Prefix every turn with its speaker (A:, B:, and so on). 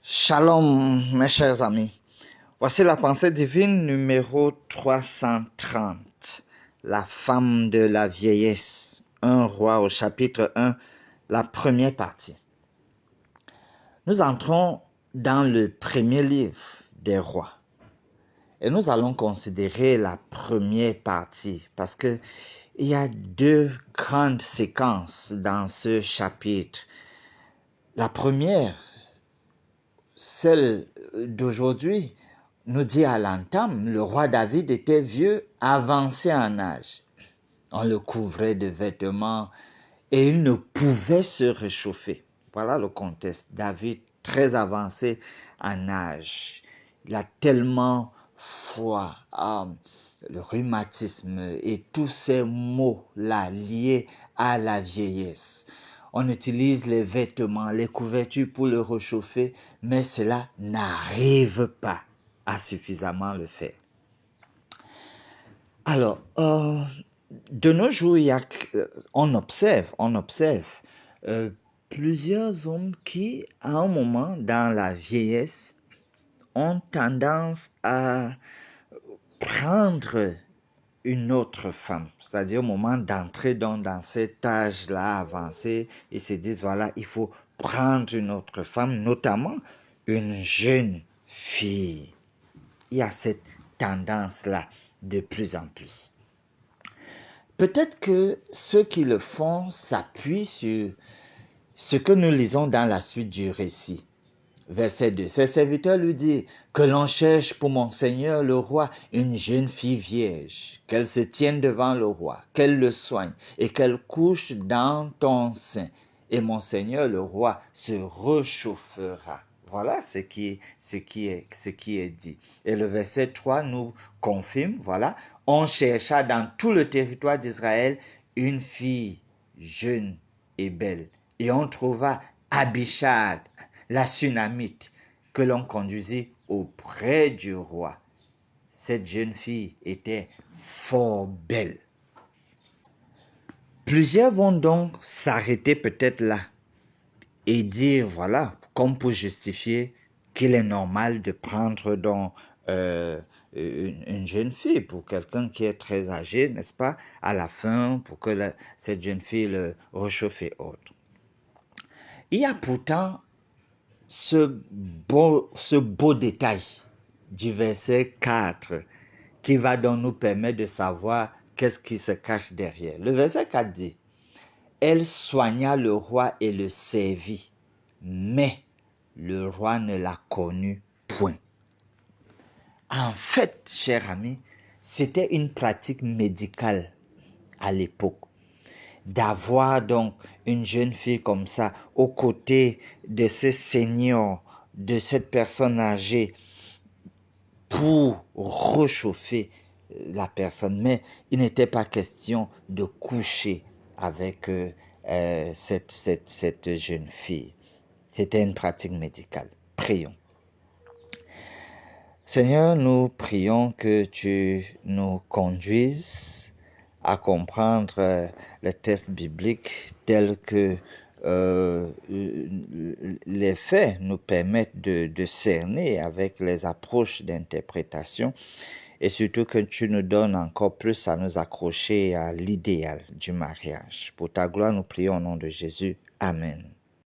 A: Shalom, mes chers amis. Voici la pensée divine numéro 330. La femme de la vieillesse. 1 Roi au chapitre 1, la première partie. Nous entrons dans le premier livre des rois. Et nous allons considérer la première partie parce que il y a deux grandes séquences dans ce chapitre. La première, celle d'aujourd'hui, nous dit à l'entame, le roi David était vieux, avancé en âge. On le couvrait de vêtements et il ne pouvait se réchauffer. Voilà le contexte. David, très avancé en âge. Il a tellement froid, le rhumatisme et tous ces mots-là liés à la vieillesse. On utilise les vêtements, les couvertures pour le réchauffer, mais cela n'arrive pas à suffisamment le faire. Alors, de nos jours, on observe plusieurs hommes qui, à un moment dans la vieillesse, ont tendance à prendre une autre femme, c'est-à-dire au moment d'entrer dans cet âge-là avancé, ils se disent, voilà, il faut prendre une autre femme, notamment une jeune fille. Il y a cette tendance-là de plus en plus. Peut-être que ceux qui le font s'appuient sur ce que nous lisons dans la suite du récit. Verset 2. Ses serviteurs lui disent que l'on cherche pour mon Seigneur le roi une jeune fille vierge, qu'elle se tienne devant le roi, qu'elle le soigne et qu'elle couche dans ton sein. Et mon Seigneur le roi se réchauffera. Voilà ce qui est dit. Et le verset 3 nous confirme, voilà, on chercha dans tout le territoire d'Israël une fille jeune et belle. Et on trouva Abishag, la Sunamite, que l'on conduisit auprès du roi. Cette jeune fille était fort belle. Plusieurs vont donc s'arrêter peut-être là et dire, voilà, comme pour justifier qu'il est normal de prendre donc une jeune fille pour quelqu'un qui est très âgé, n'est-ce pas, à la fin, pour que cette jeune fille le réchauffe et autres. Il y a pourtant ce beau détail du verset 4 qui va donc nous permettre de savoir qu'est-ce qui se cache derrière. Le verset 4 dit, « Elle soigna le roi et le servit, mais le roi ne la connut point. » En fait, chers amis, c'était une pratique médicale à l'époque d'avoir donc une jeune fille comme ça aux côtés de ce seigneur, de cette personne âgée pour réchauffer la personne. Mais il n'était pas question de coucher avec cette jeune fille. C'était une pratique médicale. Prions. Seigneur, nous prions que tu nous conduises à comprendre les textes bibliques tels que les faits nous permettent de cerner avec les approches d'interprétation et surtout que tu nous donnes encore plus à nous accrocher à l'idéal du mariage. Pour ta gloire, nous prions au nom de Jésus. Amen.